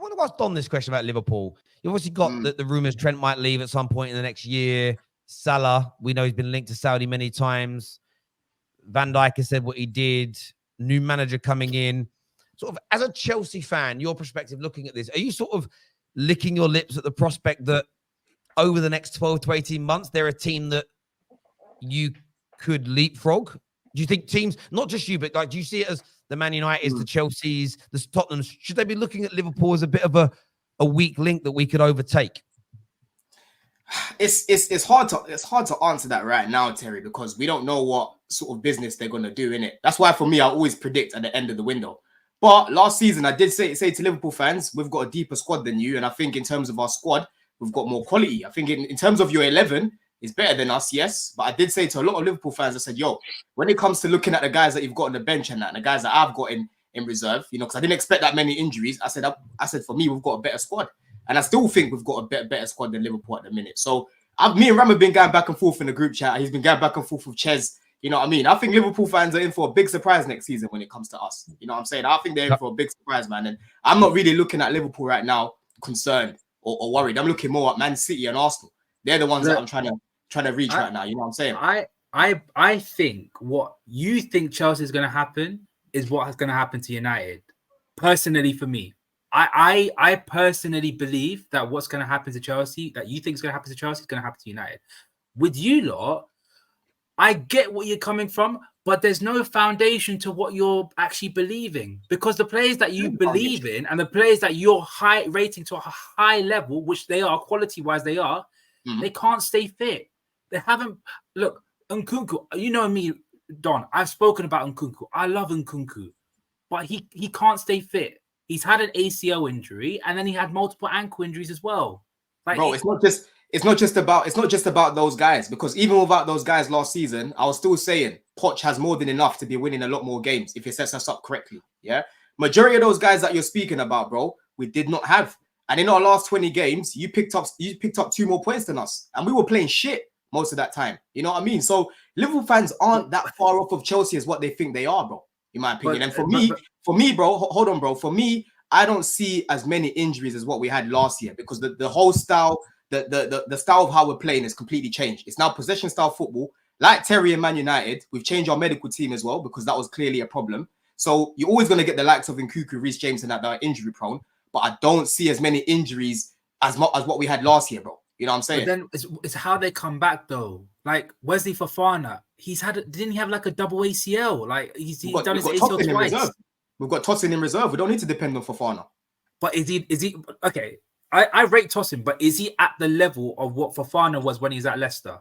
want to ask Don this question about Liverpool. You obviously got the rumours Trent might leave at some point in the next year. Salah, we know he's been linked to Saudi many times. Van Dijk has said what he did. New manager coming in. Sort of, as a Chelsea fan, your perspective looking at this, are you sort of licking your lips at the prospect that over the next 12 to 18 months, they're a team that you could leapfrog? Do you think teams, not just you, but like, do you see it as the Man Uniteds, the Chelseas, the Tottenhams? Should they be looking at Liverpool as a bit of a weak link that we could overtake? It's hard to answer that right now, Terry, because we don't know what sort of business they're going to do in it. That's why for me, I always predict at the end of the window. But last season, I did say to Liverpool fans, we've got a deeper squad than you. And I think in terms of our squad, we've got more quality. I think in terms of your 11, it's better than us, yes. But I did say to a lot of Liverpool fans, I said, yo, when it comes to looking at the guys that you've got on the bench and the guys that I've got in reserve, you know, because I didn't expect that many injuries. I said, for me, we've got a better squad. And I still think we've got a better squad than Liverpool at the minute. So me and Ram have been going back and forth in the group chat. He's been going back and forth with Ches. You know what I mean? I think Liverpool fans are in for a big surprise next season when it comes to us. You know what I'm saying? I think they're in for a big surprise, man. And I'm not really looking at Liverpool right now concerned or worried. I'm looking more at Man City and Arsenal. They're the ones that I'm trying to reach right now. You know what I'm saying? I think what you think Chelsea is going to happen is what is going to happen to United. Personally, for me, I personally believe that what's going to happen to Chelsea, that you think is going to happen to Chelsea, is going to happen to United. With you lot, I get what you're coming from, but there's no foundation to what you're actually believing, because the players that you believe in and the players that you're rating to a high level, which they are quality-wise, they are, they can't stay fit. They haven't. Look, Nkunku, you know me, Don. I've spoken about Nkunku. I love Nkunku, but he can't stay fit. He's had an ACL injury, and then he had multiple ankle injuries as well. Like, bro, it's not just about those guys, because even without those guys last season, I was still saying Poch has more than enough to be winning a lot more games if he sets us up correctly. Yeah, majority of those guys that you're speaking about, bro, we did not have. And in our last 20 games, you picked up 2 more points than us, and we were playing shit most of that time. You know what I mean? So Liverpool fans aren't that far off of Chelsea as what they think they are, bro, in my opinion. And for me, bro, hold on, bro. For me, I don't see as many injuries as what we had last year, because the whole style, the style of how we're playing is completely changed. It's now possession style football. Like Terry and Man United, we've changed our medical team as well, because that was clearly a problem. So you're always going to get the likes of Nkunku, Reece James, and that are injury prone. But I don't see as many injuries as what we had last year, bro. You know what I'm saying? But then it's how they come back, though. Like Wesley Fofana, didn't he have like a double ACL? Like he's done his ACL twice. We've got Tosin in reserve. We don't need to depend on Fofana. But is he okay? I rate Tosin, but is he at the level of what Fofana was when he's at Leicester?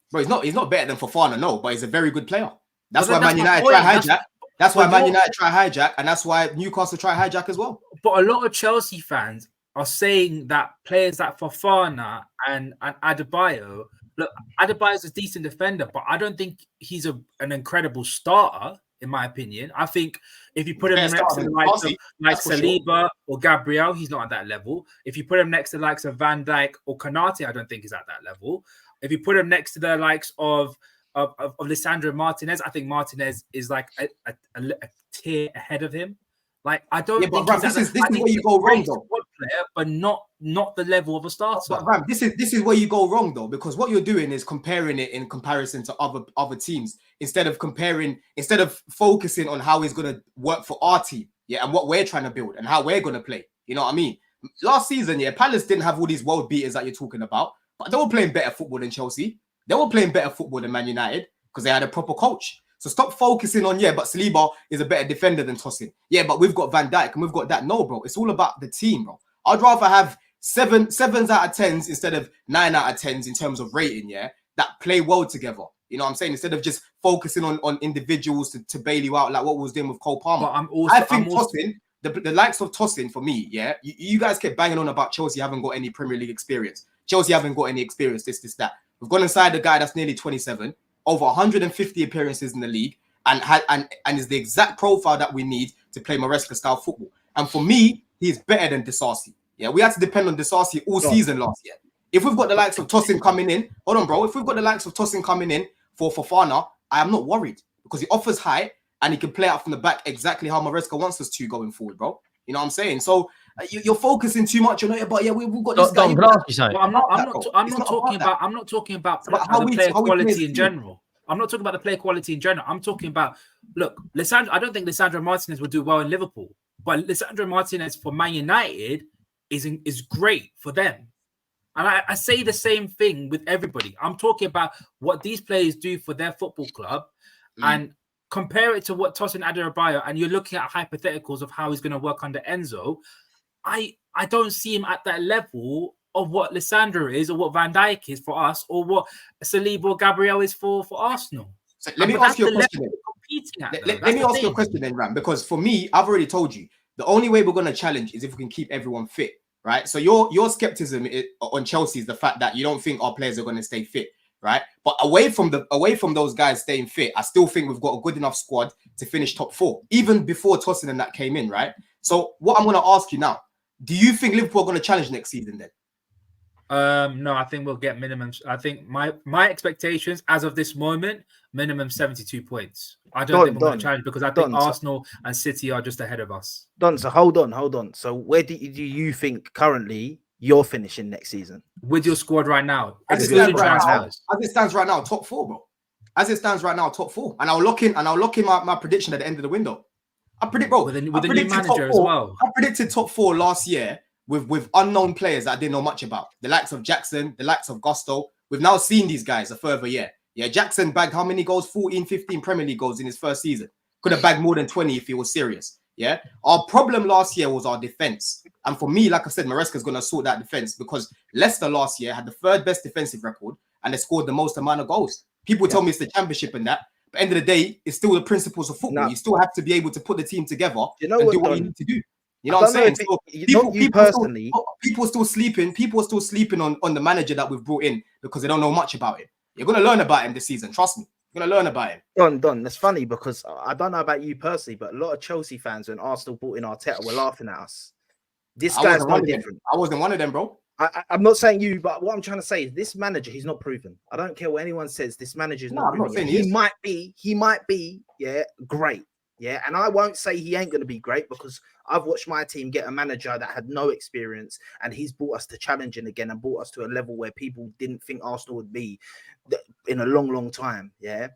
Bro, he's not better than Fofana, no, but he's a very good player. That's why Man United try hijack. That's why Man United try hijack, and that's why Newcastle try hijack as well. But a lot of Chelsea fans are saying that players like Fofana and Adebayo, look, Adebayo's a decent defender, but I don't think he's an incredible starter, in my opinion. I think if you put him next to the likes of Saliba or Gabriel, he's not at that level. If you put him next to the likes of Van Dijk or Konate, I don't think he's at that level. If you put him next to the likes of Lisandro Martinez, I think Martinez is like a tier ahead of him. Like, I don't think this is where you go wrong, though. Player, but not the level of a starter. But Ram, this is where you go wrong, though, because what you're doing is comparing it in comparison to other teams instead of focusing on how it's going to work for our team, yeah, and what we're trying to build and how we're going to play. You know what I mean? Last season, yeah, Palace didn't have all these world beaters that you're talking about, but they were playing better football than Chelsea. They were playing better football than Man United because they had a proper coach. So stop focusing on, but Saliba is a better defender than Tosin. Yeah, but we've got Van Dijk and we've got that. No, bro. It's all about the team, bro. I'd rather have sevens out of 10s instead of 9 out of 10s in terms of rating, that play well together. You know what I'm saying? Instead of just focusing on individuals to bail you out like what we was doing with Cole Palmer. But I think Tosin, the likes of Tosin for me, you guys kept banging on about Chelsea haven't got any Premier League experience. Chelsea haven't got any experience, this, that. We've gone inside a guy that's nearly 27, over 150 appearances in the league, and is the exact profile that we need to play Maresca style football. And for me, he's better than Disasi. Yeah, we had to depend on Disasi all season last year. If we've got the likes of Tosin coming in, hold on, bro. If we've got the likes of Tosin coming in for Fofana, I am not worried because he offers height and he can play out from the back exactly how Maresca wants us to going forward, bro. You know what I'm saying? So You're focusing too much on it, but yeah, we've got this guy. Don, can I ask you something? Well, I'm It's not not talking about about. I'm not talking about about the player how we play as quality a in team. general. I'm not talking about the player quality in general. I'm talking about, look, Lisandro. I don't think Lisandro Martinez will do well in Liverpool, but Lisandro Martinez for Man United is great for them. And I say the same thing with everybody. I'm talking about what these players do for their football club, and compare it to what Tosin Adarabioyo, and you're looking at hypotheticals of how he's going to work under Enzo. I don't see him at that level of what Lisandro is, or what Van Dijk is for us, or what Saliba or Gabriel is for Arsenal. So let me ask you a question. Let me ask you a question then, Ram, because for me, I've already told you the only way we're going to challenge is if we can keep everyone fit, right? So your skepticism on Chelsea is the fact that you don't think our players are going to stay fit, right? But away from those guys staying fit, I still think we've got a good enough squad to finish top 4, even before Tosin and that came in, right? So what I'm going to ask you now, do you think Liverpool are going to challenge next season then? No, I think we'll get minimum. I think my expectations as of this moment, minimum 72 points. I don't think we're going to challenge, because I think Arsenal and City are just ahead of us. Don, so hold on. So where do you think currently you're finishing next season? With your squad right now? As it stands right now, top 4, bro. As it stands right now, top 4. And I'll lock in my prediction at the end of the window. I predict, bro. With a new manager as well. I predicted top 4 last year with unknown players that I didn't know much about. The likes of Jackson, the likes of Gusto. We've now seen these guys a further year. Yeah, Jackson bagged how many goals? 14, 15 Premier League goals in his first season. Could have bagged more than 20 if he was serious. Yeah. Our problem last year was our defense. And for me, like I said, Maresca's going to sort that defense, because Leicester last year had the 3rd best defensive record and they scored the most amount of goals. People tell me it's the championship and that. But end of the day, it's still the principles of football. You still have to be able to put the team together and do what you need to do. You know what I'm saying? People still sleeping on the manager that we've brought in because they don't know much about it. You're going to learn about him this season. Trust me. You're going to learn about him. Don, that's funny, because I don't know about you personally, but a lot of Chelsea fans, when Arsenal brought in Arteta, were laughing at us. This guy's no different. I wasn't one of them, bro. I'm not saying you, but what I'm trying to say is this manager, he's not proven. I don't care what anyone says. This manager is not proven. He might be, yeah, great. Yeah, and I won't say he ain't going to be great, because I've watched my team get a manager that had no experience, and he's brought us to challenging again and brought us to a level where people didn't think Arsenal would be in a long, long time. Yeah.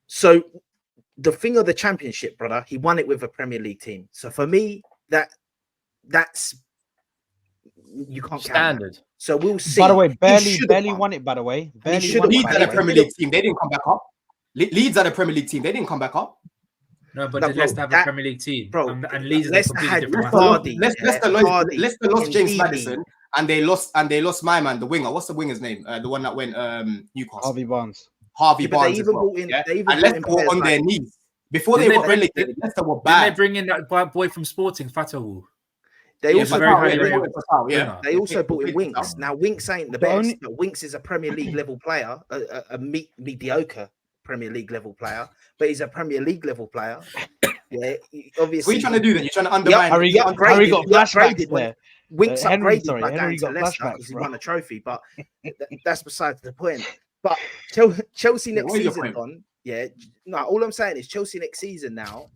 So the thing of the championship, brother, he won it with a Premier League team. So for me, that's you can't standard. So we'll see. By the way, barely won it. By the way, Leeds are the Premier League team. They didn't come back up. Leeds are the Premier League team. They didn't come back up. No, but Leicester have a Premier League team, bro. And Leeds is a completely different. Leicester lost James Maddison, and they lost my man, the winger. What's the winger's name? The one that went Newcastle. Harvey Barnes. They even brought in, and Leicester were on their knees before they were relegated. Leicester were bad. Did they bring in that boy from Sporting, Fatawu? They also brought in Winks. Now Winks ain't the best, but Winks is a Premier League level player, a mediocre Premier League level player, but he's a Premier League level player. Yeah, obviously. What are you trying to do then? You're trying to undermine. Harry got flashbacks there. Winks upgraded by going to Leicester because he won a trophy, but that's besides the point. But Chelsea next season, all I'm saying is Chelsea next season now,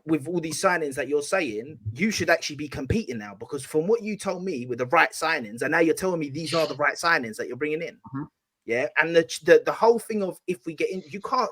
with all these signings that you're saying, you should actually be competing now, because from what you told me with the right signings, and now you're telling me these are the right signings that you're bringing in. Mm-hmm. Yeah, and the whole thing of if we get in, you can't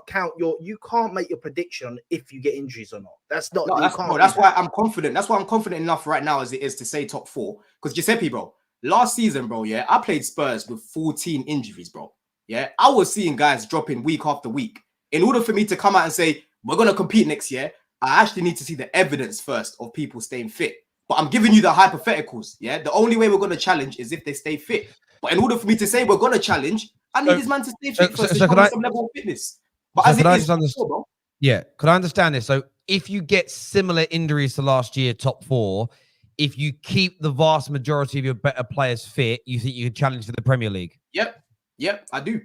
make your prediction if you get injuries or not. That's not. No, that's why I'm confident. That's why I'm confident enough right now as it is to say top 4. Because Giuseppe, bro, last season, bro, yeah, I played Spurs with 14 injuries, bro. Yeah, I was seeing guys dropping week after week. In order for me to come out and say we're gonna compete next year, I actually need to see the evidence first of people staying fit. But I'm giving you the hypotheticals. Yeah, the only way we're gonna challenge is if they stay fit. But in order for me to say we're gonna challenge, I need this man to stay fit first. So some level of fitness. But as it is, yeah, could I understand this? So if you get similar injuries to last year, top 4, if you keep the vast majority of your better players fit, you think you can challenge for the Premier League? Yep, I do.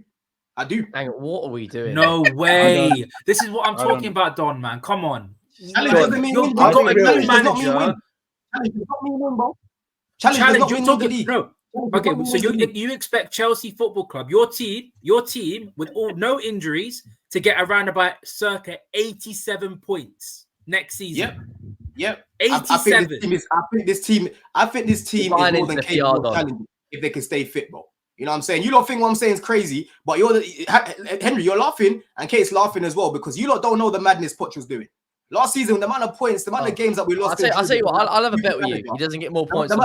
Hang on, what are we doing? No way. This is what I'm talking about, Don, man. Come on. Challenge doesn't mean win. You've got a new manager. Challenge does not mean win, bro. Challenge, you're talking. No. Okay, so you expect Chelsea Football Club, your team with no injuries, to get around about circa 87 points next season. Yep. 87. I think this team is more than capable of challenging if they can stay fit, bro. You know what I'm saying? You don't think what I'm saying is crazy, but Henry, you're laughing, and Kate's laughing as well because you lot don't know the madness Poch was doing. Last season, the amount of points, the amount of games that we lost. I'll tell you what, I'll have a bet with you. He doesn't get more points. The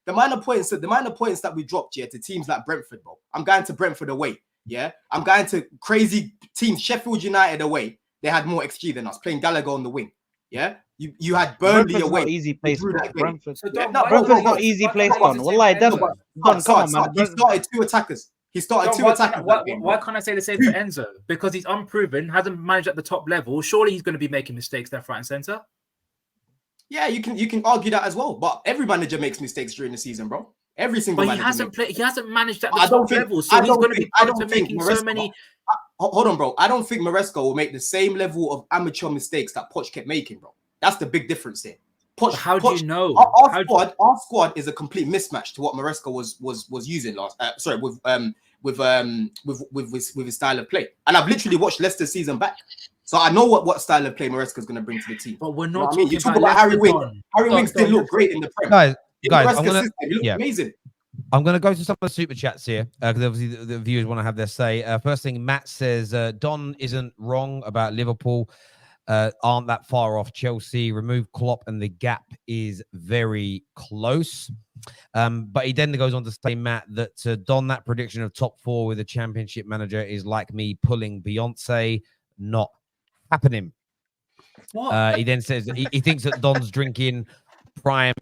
amount of points that we dropped, yeah, to teams like Brentford, bro. I'm going to Brentford away, yeah. I'm going to crazy teams, Sheffield United away. They had more XG than us, playing Gallagher on the wing, yeah. You had Burnley away. Not easy place, Brentford. Brentford's not easy place, Don. Wallahi, Don, come on, man. He started 2 attackers. Why can't I say the same for Enzo? Because he's unproven, hasn't managed at the top level. Surely he's going to be making mistakes left, right, and center. Yeah, you can argue that as well. But every manager makes mistakes during the season, bro. Every single. But he hasn't managed at the top level, so he's going to be prone to making so many. Hold on, bro. I don't think Maresca will make the same level of amateur mistakes that Poch kept making, bro. That's the big difference here. How do you know? Our squad is a complete mismatch to what Maresca was using last. With his style of play, and I've literally watched Leicester's season back, so I know what style of play Maresca is going to bring to the team. But we're not. You talk about Harry Winks. Harry Winks didn't look great in the Prem. Guys, amazing. I'm going to go to some of the super chats here because obviously the viewers want to have their say. First thing, Matt says Don isn't wrong about Liverpool. Aren't that far off Chelsea. Remove Klopp and the gap is very close. But he then goes on to say, Matt, that Don, that prediction of top 4 with a championship manager is like me pulling Beyonce, not happening. What? He then says that he thinks that Don's drinking prime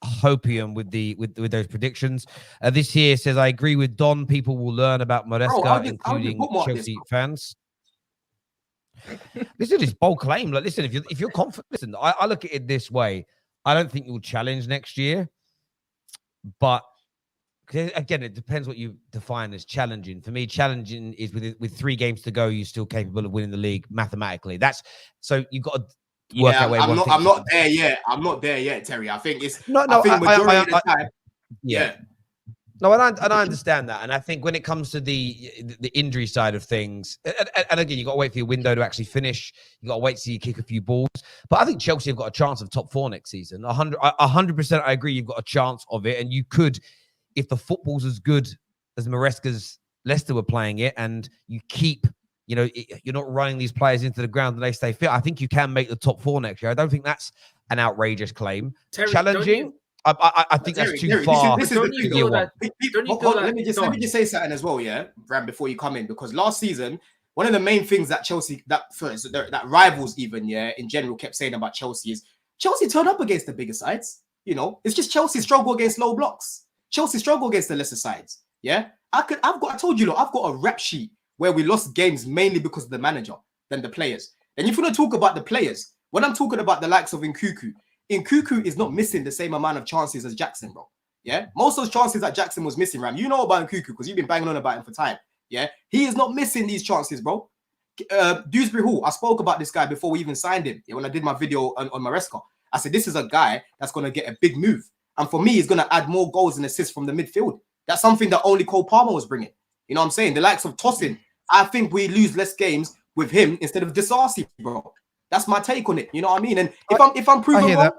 hopium with those predictions. This here says, I agree with Don. People will learn about Maresca, including Chelsea fans. Listen, it's bold claim. Like, listen, if you're confident, listen, I look at it this way. I don't think you'll challenge next year, but again, it depends what you define as challenging. For me, challenging is with 3 games to go, you're still capable of winning the league mathematically. That's so you've got to work out where. I'm not there yet. I'm not there yet, Terry. I think it's no. I think majority of the time, yeah. No, and I understand that. And I think when it comes to the injury side of things, and again, you've got to wait for your window to actually finish. You've got to wait till you kick a few balls. But I think Chelsea have got a chance of top 4 next season. 100%, I agree. You've got a chance of it. And you could, if the football's as good as Maresca's Leicester were playing it, and you keep, you're not running these players into the ground and they stay fit, I think you can make the top 4 next year. I don't think that's an outrageous claim. Terry, challenging. I think that's too far. This is the thing, though. Let me just say something as well, yeah, Bram, before you come in, because last season, one of the main things that Chelsea, that rivals even, yeah, in general, kept saying about Chelsea is Chelsea turn up against the bigger sides. It's just Chelsea struggle against low blocks. Chelsea struggle against the lesser sides. Yeah, I told you, I've got a rap sheet where we lost games mainly because of the manager than the players. And if you want to talk about the players, when I'm talking about the likes of Nkuku is not missing the same amount of chances as Jackson, bro. Yeah, most of those chances that Jackson was missing, Ram. You know about Nkuku because you've been banging on about him for time. Yeah, he is not missing these chances, bro. Dewsbury Hall, I spoke about this guy before we even signed him. Yeah, when I did my video on Maresca, I said this is a guy that's going to get a big move, and for me, he's going to add more goals and assists from the midfield. That's something that only Cole Palmer was bringing. You know what I'm saying? The likes of Tosin, I think we lose less games with him instead of Disarcy, bro. That's my take on it. You know what I mean? And if I'm proven wrong,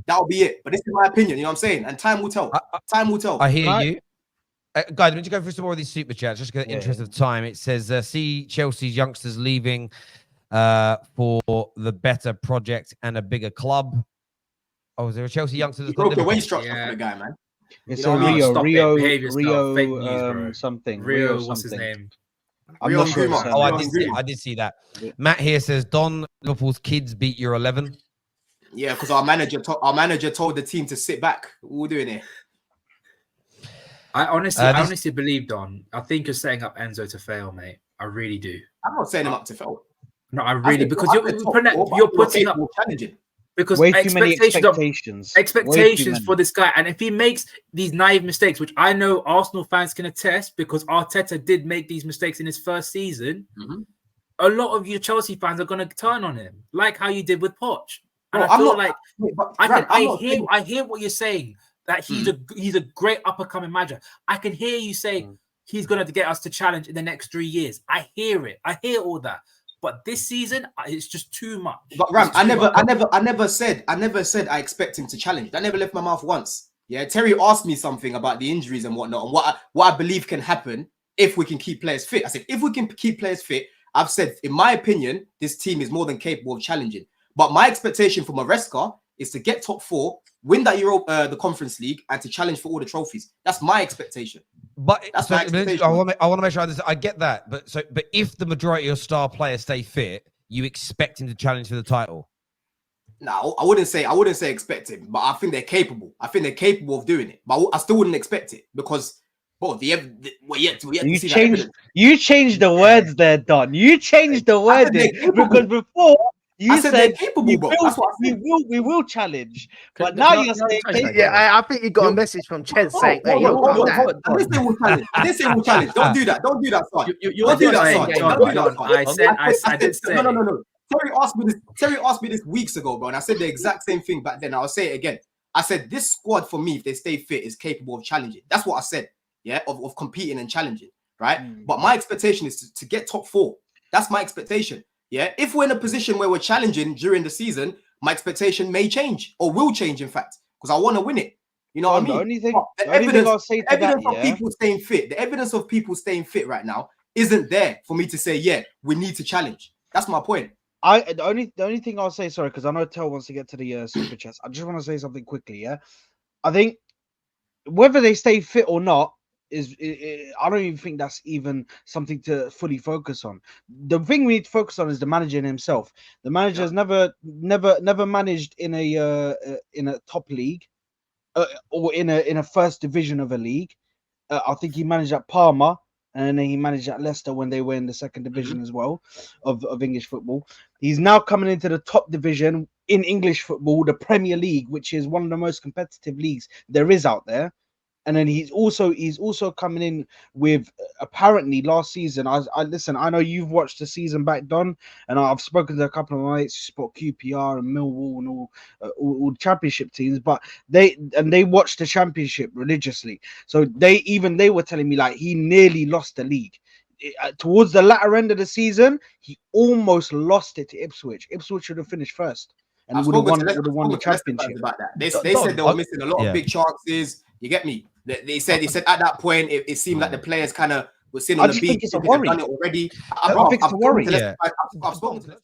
that'll be it. But this is my opinion. You know what I'm saying? And time will tell. Time will tell. I hear you. Guys, let me go through some more of these super chats, just in the interest of time. It says, see Chelsea's youngsters leaving for the better project and a bigger club. Oh, is there a Chelsea youngster that's got the way structure for the guy, man? It's Rio something. Rio, what's his name? I'm not sure. I did see that. Yeah. Matt here says, Don, Liverpool's kids beat your 11. Yeah, because our manager told the team to sit back. What we're doing here. I honestly believe, Don. I think you're setting up Enzo to fail, mate. I really do. I'm not setting him up to fail. No, I really, because you're putting up challenging. Because way too many expectations for this guy, and if he makes these naive mistakes, which I know Arsenal fans can attest, because Arteta did make these mistakes in his first season, a lot of you Chelsea fans are going to turn on him, like how you did with Poch. And I hear what you're saying, that he's a great up and coming manager. I can hear you saying he's going to get us to challenge in the next 3 years. I hear it. I hear all that. But this season, it's just too much. But Ram, I never said I expect him to challenge. That never left my mouth once. Yeah, Terry asked me something about the injuries and whatnot, and what I believe can happen if we can keep players fit. I said, if we can keep players fit, I've said, in my opinion, this team is more than capable of challenging. But my expectation for Maresca is to get top 4, win that the Conference League, and to challenge for all the trophies. That's my expectation. But that's my expectation. I want to make sure I get that. But if the majority of star players stay fit, you expect him to challenge for the title? No, I wouldn't say expect him, but I think they're capable. I think they're capable of doing it. But I still wouldn't expect it because, we're yet to see you changed the words there, Don. You changed the word because before you said they're capable. We will challenge, but now you're saying I think you got a message from Chen saying, "Hey, I didn't say we'll challenge. I didn't say we'll challenge. Don't do that. Don't do that, son. Don't do that, son. Don't do that, son. I did say no. Terry asked me this weeks ago, bro, and I said the exact same thing back then. I'll say it again. I said this squad for me, if they stay fit, is capable of challenging. That's what I said. Yeah, of competing and challenging, right? But my expectation is to get top 4. That's my expectation. Yeah, if we're in a position where we're challenging during the season, my expectation may change or will change, in fact, because I want to win it. You know what I mean? The only thing I'll say to evidence of people staying fit, the evidence of people staying fit right now isn't there for me to say, yeah, we need to challenge. That's my point. The only thing I'll say, sorry, because I know Tel wants to get to the super chats. I just want to say something quickly. Yeah, I think whether they stay fit or not I don't even think that's even something to fully focus on. The thing we need to focus on is the manager himself. The manager has never managed in a top league or in a first division of a league. I think he managed at Parma. And then he managed at Leicester when they were in the second division as well of English football. He's now coming into the top division in English football, the Premier League, which is one of the most competitive leagues there is out there. And then he's also coming in with, apparently last season. I listen. I know you've watched the season back, Don, and I've spoken to a couple of my mates who support QPR and Millwall and all championship teams. But they watched the championship religiously. So they were telling me like he nearly lost the league. Towards the latter end of the season, he almost lost it to Ipswich. Ipswich should have finished first and would have won the championship. About that. They said they were missing a lot of big chances. You get me? They said at that point it seemed like the players kind of were sitting on the beach. It's a worry. Done it already. I think it's a worry. I've spoken to